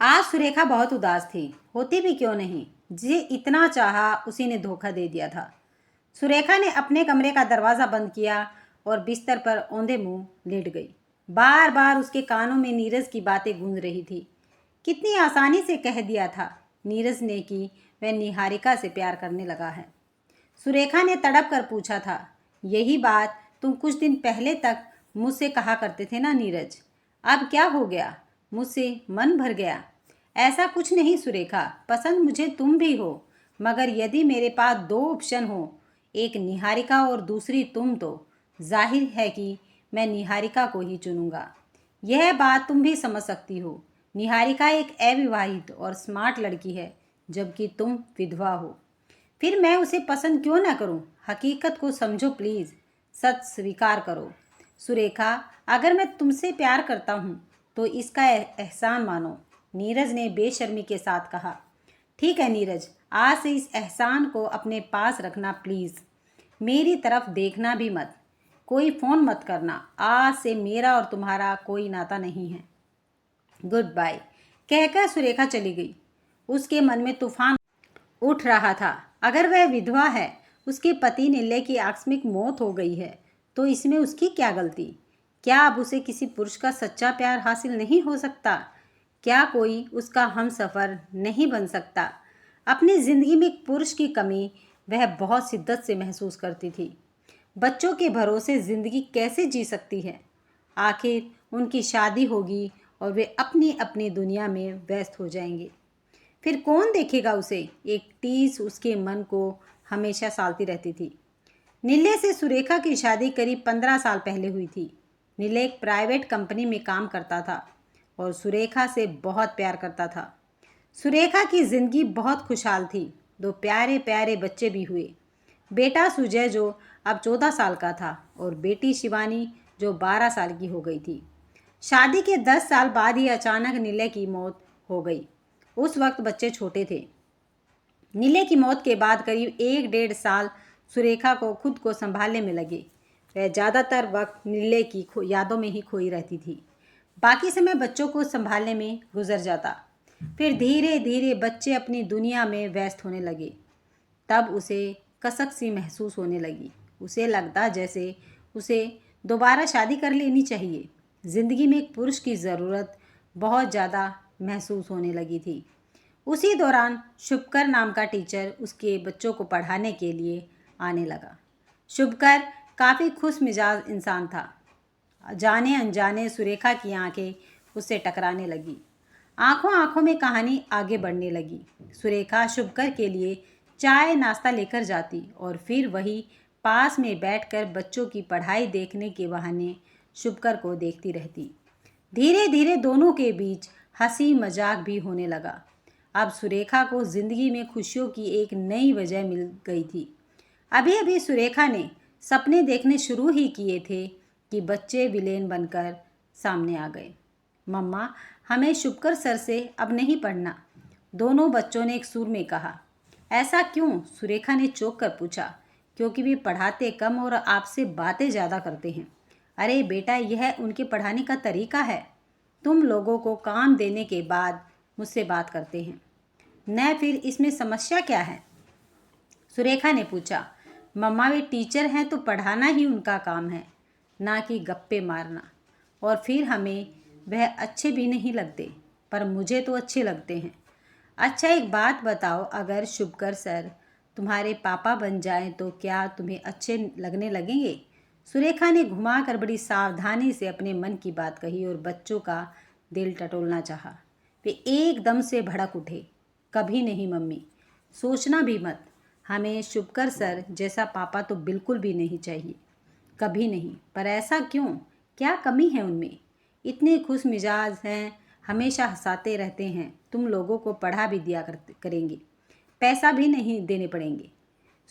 आज सुरेखा बहुत उदास थी। होती भी क्यों नहीं, जिसे इतना चाहा उसी ने धोखा दे दिया था। सुरेखा ने अपने कमरे का दरवाज़ा बंद किया और बिस्तर पर औंधे मुंह लेट गई। बार बार उसके कानों में नीरज की बातें गूंज रही थी। कितनी आसानी से कह दिया था नीरज ने कि वह निहारिका से प्यार करने लगा है। सुरेखा ने तड़प कर पूछा था, यही बात तुम कुछ दिन पहले तक मुझसे कहा करते थे ना नीरज, अब क्या हो गया? मुझसे मन भर गया? ऐसा कुछ नहीं सुरेखा, पसंद मुझे तुम भी हो, मगर यदि मेरे पास दो ऑप्शन हो, एक निहारिका और दूसरी तुम, तो जाहिर है कि मैं निहारिका को ही चुनूंगा। यह बात तुम भी समझ सकती हो। निहारिका एक अविवाहित और स्मार्ट लड़की है, जबकि तुम विधवा हो। फिर मैं उसे पसंद क्यों ना करूं? हकीकत को समझो प्लीज़, सच स्वीकार करो। सुरेखा, अगर मैं तुमसे प्यार करता हूं तो इसका एहसान मानो, नीरज ने बेशर्मी के साथ कहा। ठीक है नीरज, आज से इस एहसान को अपने पास रखना प्लीज़। मेरी तरफ देखना भी मत, कोई फ़ोन मत करना। आज से मेरा और तुम्हारा कोई नाता नहीं है। गुड बाय कहकर सुरेखा चली गई। उसके मन में तूफान उठ रहा था। अगर वह विधवा है, उसके पति नीले की आकस्मिक मौत हो गई है, तो इसमें उसकी क्या गलती? क्या अब उसे किसी पुरुष का सच्चा प्यार हासिल नहीं हो सकता? क्या कोई उसका हमसफ़र नहीं बन सकता? अपनी ज़िंदगी में एक पुरुष की कमी वह बहुत शिद्दत से महसूस करती थी। बच्चों के भरोसे ज़िंदगी कैसे जी सकती है? आखिर उनकी शादी होगी और वे अपनी अपनी दुनिया में व्यस्त हो जाएंगे। फिर कौन देखेगा उसे? एक टीस उसके मन को हमेशा सालती रहती थी। नीले से सुरेखा की शादी करीब 15 साल पहले हुई थी। नीले एक प्राइवेट कंपनी में काम करता था और सुरेखा से बहुत प्यार करता था। सुरेखा की ज़िंदगी बहुत खुशहाल थी। दो प्यारे प्यारे बच्चे भी हुए। बेटा सुजय जो अब 14 साल का था और बेटी शिवानी जो 12 साल की हो गई थी। शादी के 10 साल बाद ही अचानक नीले की मौत हो गई। उस वक्त बच्चे छोटे थे। नीले की मौत के बाद करीब 1 डेढ़ साल सुरेखा को खुद को संभालने में लगे। वह ज़्यादातर वक्त नीले की यादों में ही खोई रहती थी। बाकी समय बच्चों को संभालने में गुजर जाता। फिर धीरे धीरे बच्चे अपनी दुनिया में व्यस्त होने लगे। तब उसे कसक सी महसूस होने लगी। उसे लगता जैसे उसे दोबारा शादी कर लेनी चाहिए। ज़िंदगी में एक पुरुष की ज़रूरत बहुत ज़्यादा महसूस होने लगी थी। उसी दौरान शुभकर नाम का टीचर उसके बच्चों को पढ़ाने के लिए आने लगा। शुभकर काफ़ी खुश मिजाज इंसान था। जाने अनजाने सुरेखा की आंखें उससे टकराने लगी। आंखों आंखों में कहानी आगे बढ़ने लगी। सुरेखा शुभकर के लिए चाय नाश्ता लेकर जाती और फिर वही पास में बैठकर बच्चों की पढ़ाई देखने के बहाने शुभकर को देखती रहती। धीरे धीरे दोनों के बीच हंसी मजाक भी होने लगा। अब सुरेखा को ज़िंदगी में खुशियों की एक नई वजह मिल गई थी। अभी अभी सुरेखा ने सपने देखने शुरू ही किए थे कि बच्चे विलेन बनकर सामने आ गए। मम्मा, हमें शुभकर सर से अब नहीं पढ़ना, दोनों बच्चों ने एक सुर में कहा। ऐसा क्यों? सुरेखा ने चौंक कर पूछा। क्योंकि वे पढ़ाते कम और आपसे बातें ज़्यादा करते हैं। अरे बेटा, यह उनके पढ़ाने का तरीका है। तुम लोगों को काम देने के बाद मुझसे बात करते हैं न, फिर इसमें समस्या क्या है? सुरेखा ने पूछा। मम्मा, वे टीचर हैं तो पढ़ाना ही उनका काम है, ना कि गप्पे मारना। और फिर हमें वह अच्छे भी नहीं लगते, पर मुझे तो अच्छे लगते हैं। अच्छा एक बात बताओ, अगर शुभकर सर तुम्हारे पापा बन जाएं तो क्या तुम्हें अच्छे लगने लगेंगे? सुरेखा ने घुमाकर बड़ी सावधानी से अपने मन की बात कही और बच्चों का दिल टटोलना चाहा। वे एकदम से भड़क उठे। कभी नहीं मम्मी, सोचना भी मत। हमें शुभकर सर जैसा पापा तो बिल्कुल भी नहीं चाहिए, कभी नहीं। पर ऐसा क्यों? क्या कमी है उनमें? इतने खुश मिजाज हैं, हमेशा हंसाते रहते हैं। तुम लोगों को पढ़ा भी दिया करेंगे, पैसा भी नहीं देने पड़ेंगे।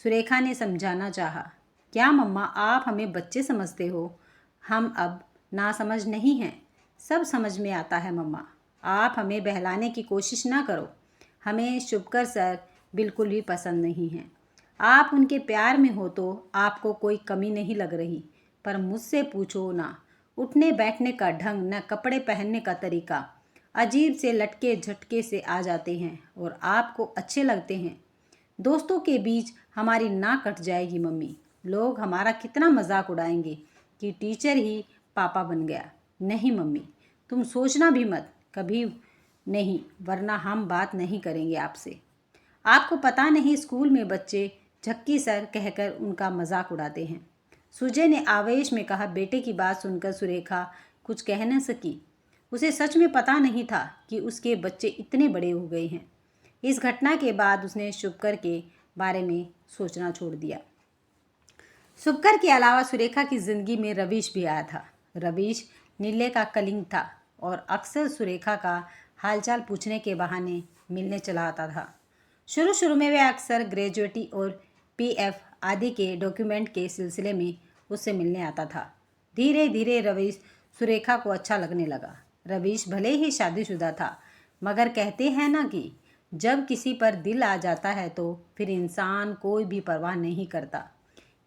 सुरेखा ने समझाना चाहा। क्या मम्मा, आप हमें बच्चे समझते हो? हम अब नासमझ नहीं हैं, सब समझ में आता है मम्मा। आप हमें बहलाने की कोशिश ना करो। हमें शुभकर सर बिल्कुल भी पसंद नहीं हैं। आप उनके प्यार में हो तो आपको कोई कमी नहीं लग रही, पर मुझसे पूछो ना उठने बैठने का ढंग, न कपड़े पहनने का तरीका। अजीब से लटके झटके से आ जाते हैं और आपको अच्छे लगते हैं। दोस्तों के बीच हमारी नाक कट जाएगी मम्मी। लोग हमारा कितना मजाक उड़ाएंगे कि टीचर ही पापा बन गया। नहीं मम्मी, तुम सोचना भी मत, कभी नहीं, वरना हम बात नहीं करेंगे आपसे। आपको पता नहीं स्कूल में बच्चे झक्की सर कहकर उनका मजाक उड़ाते हैं। सुजय ने आवेश में कहा। बेटे की बात सुनकर सुरेखा कुछ कह न सकी। उसे सच में पता नहीं था कि उसके बच्चे इतने बड़े हो गए हैं। इस घटना के बाद उसने शुभकर के बारे में सोचना छोड़ दिया। शुभकर के अलावा सुरेखा की जिंदगी में रवीश भी आया था। रवीश नीले का कलिंग था और अक्सर सुरेखा का हालचाल पूछने के बहाने मिलने चला आता था। शुरू शुरू में वह अक्सर ग्रेजुएटी और पीएफ आदि के डॉक्यूमेंट के सिलसिले में उससे मिलने आता था। धीरे धीरे रवीश सुरेखा को अच्छा लगने लगा। रवीश भले ही शादीशुदा था, मगर कहते हैं ना कि जब किसी पर दिल आ जाता है तो फिर इंसान कोई भी परवाह नहीं करता।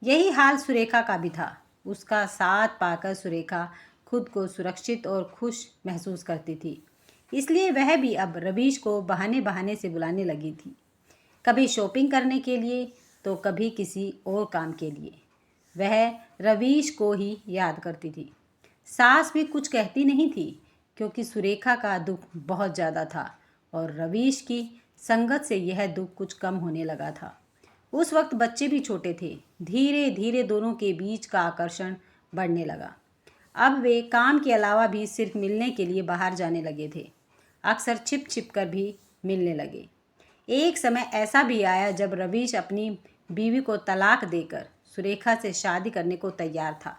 यही हाल सुरेखा का भी था। उसका साथ पाकर सुरेखा खुद को सुरक्षित और खुश महसूस करती थी। इसलिए वह भी अब रवीश को बहाने बहाने से बुलाने लगी थी, कभी शॉपिंग करने के लिए तो कभी किसी और काम के लिए। वह रवीश को ही याद करती थी। सास भी कुछ कहती नहीं थी क्योंकि सुरेखा का दुख बहुत ज़्यादा था और रवीश की संगत से यह दुख कुछ कम होने लगा था। उस वक्त बच्चे भी छोटे थे। धीरे धीरे दोनों के बीच का आकर्षण बढ़ने लगा। अब वे काम के अलावा भी सिर्फ मिलने के लिए बाहर जाने लगे थे। अक्सर छिप छिप कर भी मिलने लगे। एक समय ऐसा भी आया जब रवीश अपनी बीवी को तलाक देकर सुरेखा से शादी करने को तैयार था।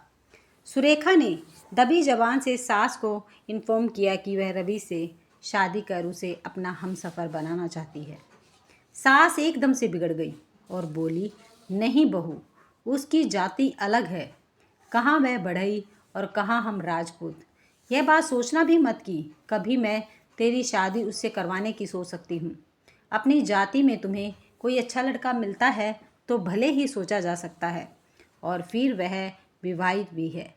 सुरेखा ने दबी जबान से सास को इन्फॉर्म किया कि वह रवि से शादी कर उसे अपना हमसफ़र बनाना चाहती है। सास एकदम से बिगड़ गई और बोली, नहीं बहू, उसकी जाति अलग है, कहाँ वह बढ़ई और कहाँ हम राजपूत। यह बात सोचना भी मत कि कभी मैं तेरी शादी उससे करवाने की सोच सकती हूँ। अपनी जाति में तुम्हें कोई अच्छा लड़का मिलता है तो भले ही सोचा जा सकता है, और फिर वह विवाहित भी है,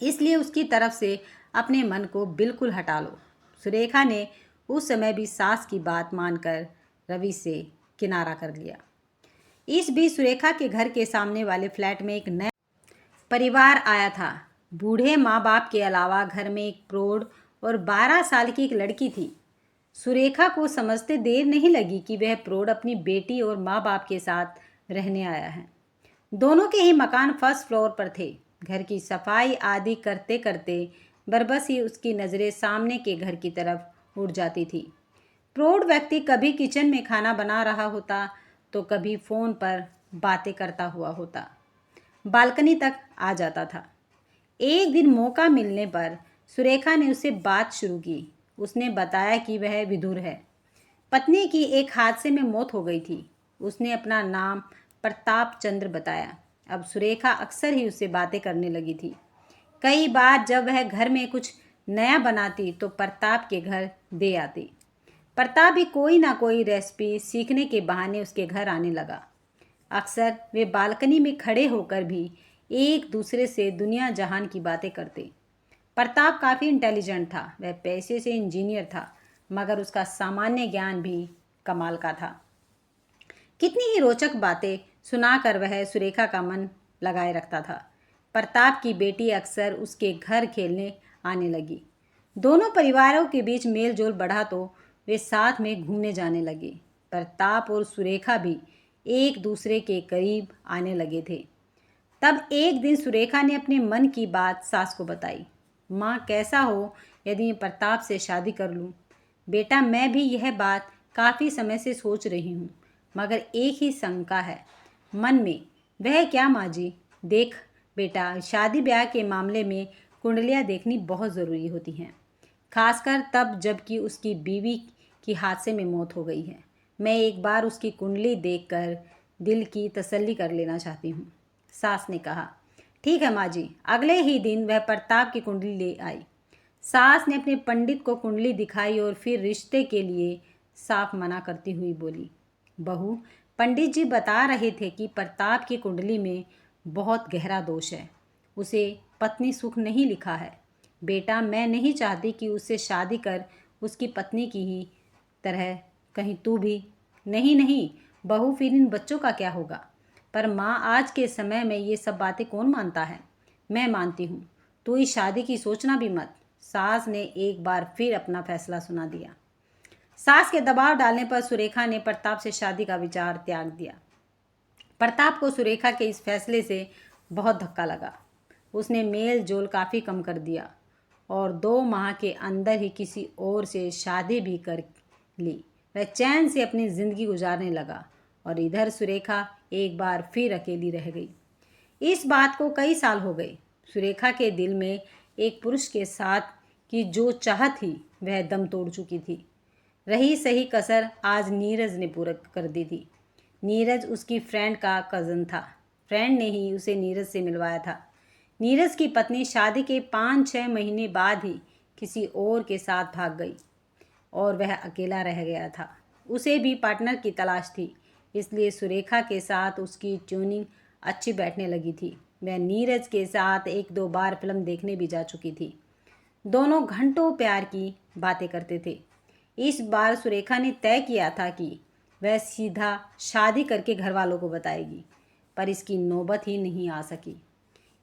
इसलिए उसकी तरफ से अपने मन को बिल्कुल हटा लो। सुरेखा ने उस समय भी सास की बात मानकर रवि से किनारा कर लिया। इस बीच सुरेखा के घर के सामने वाले फ्लैट में एक नया परिवार आया था। बूढ़े माँ बाप के अलावा घर में एक प्रौढ़ और 12 साल की एक लड़की थी। सुरेखा को समझते देर नहीं लगी कि वह प्रौढ़ अपनी बेटी और माँ बाप के साथ रहने आया है। दोनों के ही मकान फर्स्ट फ्लोर पर थे। घर की सफाई आदि करते करते बरबस ही उसकी नज़रें सामने के घर की तरफ उड़ जाती थी। प्रौढ़ व्यक्ति कभी किचन में खाना बना रहा होता तो कभी फ़ोन पर बातें करता हुआ होता बालकनी तक आ जाता था। एक दिन मौका मिलने पर सुरेखा ने उससे बात शुरू की। उसने बताया कि वह विधुर है। पत्नी की एक हादसे में मौत हो गई थी। उसने अपना नाम प्रताप चंद्र बताया। अब सुरेखा अक्सर ही उससे बातें करने लगी थी। कई बार जब वह घर में कुछ नया बनाती तो प्रताप के घर दे आती। प्रताप भी कोई ना कोई रेसिपी सीखने के बहाने उसके घर आने लगा। अक्सर वे बालकनी में खड़े होकर भी एक दूसरे से दुनिया जहान की बातें करते। प्रताप काफ़ी इंटेलिजेंट था। वह पैसे से इंजीनियर था, मगर उसका सामान्य ज्ञान भी कमाल का था। कितनी ही रोचक बातें सुनाकर वह सुरेखा का मन लगाए रखता था। प्रताप की बेटी अक्सर उसके घर खेलने आने लगी। दोनों परिवारों के बीच मेल जोल बढ़ा तो वे साथ में घूमने जाने लगे। प्रताप और सुरेखा भी एक दूसरे के करीब आने लगे थे। तब एक दिन सुरेखा ने अपने मन की बात सास को बताई। माँ, कैसा हो यदि मैं प्रताप से शादी कर लूँ? बेटा, मैं भी यह बात काफ़ी समय से सोच रही हूँ, मगर एक ही शंका है मन में। वह क्या माँ जी? देख बेटा, शादी ब्याह के मामले में कुंडलियाँ देखनी बहुत ज़रूरी होती हैं, खासकर तब जबकि उसकी बीवी की हादसे में मौत हो गई है। मैं एक बार उसकी कुंडली देखकर दिल की तसल्ली कर लेना चाहती हूँ। सास ने कहा, ठीक है माँ जी। अगले ही दिन वह प्रताप की कुंडली ले आई। सास ने अपने पंडित को कुंडली दिखाई और फिर रिश्ते के लिए साफ मना करती हुई बोली, बहू, पंडित जी बता रहे थे कि प्रताप की कुंडली में बहुत गहरा दोष है। उसे पत्नी सुख नहीं लिखा है। बेटा, मैं नहीं चाहती कि उससे शादी कर उसकी पत्नी की ही तरह कहीं तू भी? नहीं नहीं बहू, फिर इन बच्चों का क्या होगा? पर माँ, आज के समय में ये सब बातें कौन मानता है? मैं मानती हूँ। तू इस शादी की सोचना भी मत। सास ने एक बार फिर अपना फैसला सुना दिया। सास के दबाव डालने पर सुरेखा ने प्रताप से शादी का विचार त्याग दिया। प्रताप को सुरेखा के इस फैसले से बहुत धक्का लगा। उसने मेल जोल काफ़ी कम कर दिया और 2 माह के अंदर ही किसी और से शादी भी कर ली। वह चैन से अपनी ज़िंदगी गुजारने लगा और इधर सुरेखा एक बार फिर अकेली रह गई। इस बात को कई साल हो गए। सुरेखा के दिल में एक पुरुष के साथ की जो चाह थी वह दम तोड़ चुकी थी। रही सही कसर आज नीरज ने पूरा कर दी थी। नीरज उसकी फ्रेंड का कज़न था। फ्रेंड ने ही उसे नीरज से मिलवाया था। नीरज की पत्नी शादी के 5-6 महीने बाद ही किसी और के साथ भाग गई और वह अकेला रह गया था। उसे भी पार्टनर की तलाश थी, इसलिए सुरेखा के साथ उसकी ट्यूनिंग अच्छी बैठने लगी थी। वह नीरज के साथ 1-2 बार फिल्म देखने भी जा चुकी थी। दोनों घंटों प्यार की बातें करते थे। इस बार सुरेखा ने तय किया था कि वह सीधा शादी करके घर वालों को बताएगी, पर इसकी नौबत ही नहीं आ सकी।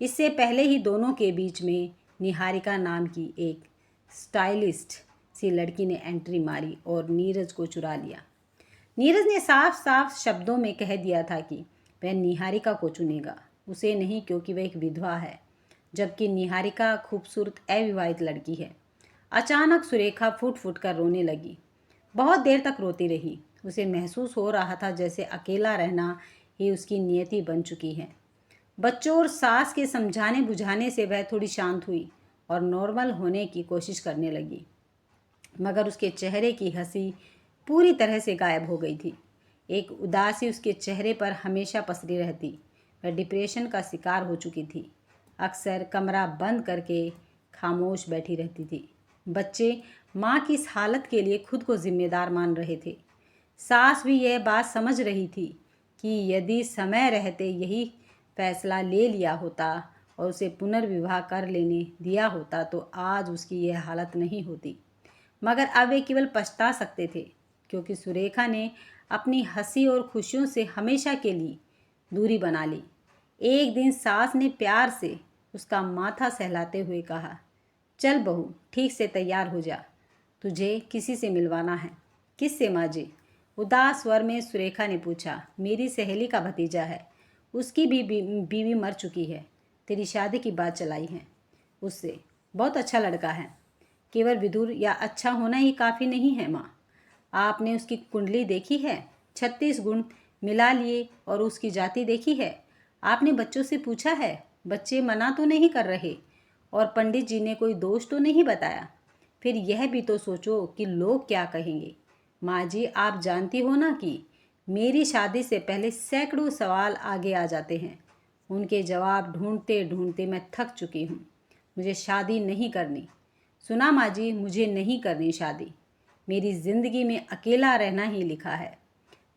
इससे पहले ही दोनों के बीच में निहारिका नाम की एक स्टाइलिस्ट सी लड़की ने एंट्री मारी और नीरज को चुरा लिया। नीरज ने साफ साफ शब्दों में कह दिया था कि वह निहारिका को चुनेगा, उसे नहीं, क्योंकि वह एक विधवा है, जबकि निहारिका खूबसूरत अविवाहित लड़की है। अचानक सुरेखा फूट फूट कर रोने लगी। बहुत देर तक रोती रही। उसे महसूस हो रहा था जैसे अकेला रहना ही उसकी नियति बन चुकी है। बच्चों और सास के समझाने बुझाने से वह थोड़ी शांत हुई और नॉर्मल होने की कोशिश करने लगी, मगर उसके चेहरे की हंसी पूरी तरह से गायब हो गई थी। एक उदासी उसके चेहरे पर हमेशा पसरी रहती। वह डिप्रेशन का शिकार हो चुकी थी। अक्सर कमरा बंद करके खामोश बैठी रहती थी। बच्चे माँ की इस हालत के लिए खुद को जिम्मेदार मान रहे थे। सास भी यह बात समझ रही थी कि यदि समय रहते यही फैसला ले लिया होता और उसे पुनर्विवाह कर लेने दिया होता तो आज उसकी यह हालत नहीं होती। मगर अब वे केवल पछता सकते थे, क्योंकि सुरेखा ने अपनी हंसी और खुशियों से हमेशा के लिए दूरी बना ली। एक दिन सास ने प्यार से उसका माथा सहलाते हुए कहा, चल बहू, ठीक से तैयार हो जा, तुझे किसी से मिलवाना है। किससे माँ जी? उदास स्वर में सुरेखा ने पूछा। मेरी सहेली का भतीजा है, उसकी भी बीवी मर चुकी है, तेरी शादी की बात चलाई है उससे। बहुत अच्छा लड़का है, केवल विदुर या अच्छा होना ही काफ़ी नहीं है माँ। आपने उसकी कुंडली देखी है? 36 गुण मिला लिए और उसकी जाति देखी है? आपने बच्चों से पूछा है? बच्चे मना तो नहीं कर रहे और पंडित जी ने कोई दोष तो नहीं बताया? फिर यह भी तो सोचो कि लोग क्या कहेंगे। माँ जी, आप जानती हो ना कि मेरी शादी से पहले सैकड़ों सवाल आगे आ जाते हैं। उनके जवाब ढूंढते ढूंढते मैं थक चुकी हूँ। मुझे शादी नहीं करनी। सुना माँ जी, मुझे नहीं करनी शादी। मेरी ज़िंदगी में अकेला रहना ही लिखा है।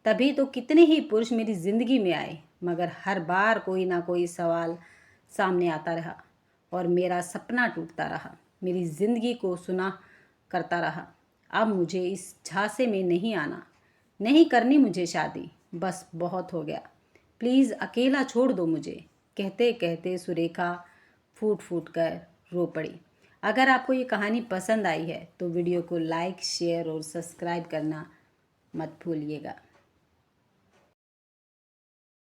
तभी तो कितने ही पुरुष मेरी ज़िंदगी में आए, मगर हर बार कोई ना कोई सवाल सामने आता रहा और मेरा सपना टूटता रहा। मेरी ज़िंदगी को सुना करता रहा। अब मुझे इस झांसे में नहीं आना, नहीं करनी मुझे शादी। बस बहुत हो गया, प्लीज़ अकेला छोड़ दो मुझे। कहते कहते सुरेखा फूट फूट कर रो पड़ी। अगर आपको ये कहानी पसंद आई है तो वीडियो को लाइक, शेयर और सब्सक्राइब करना मत भूलिएगा।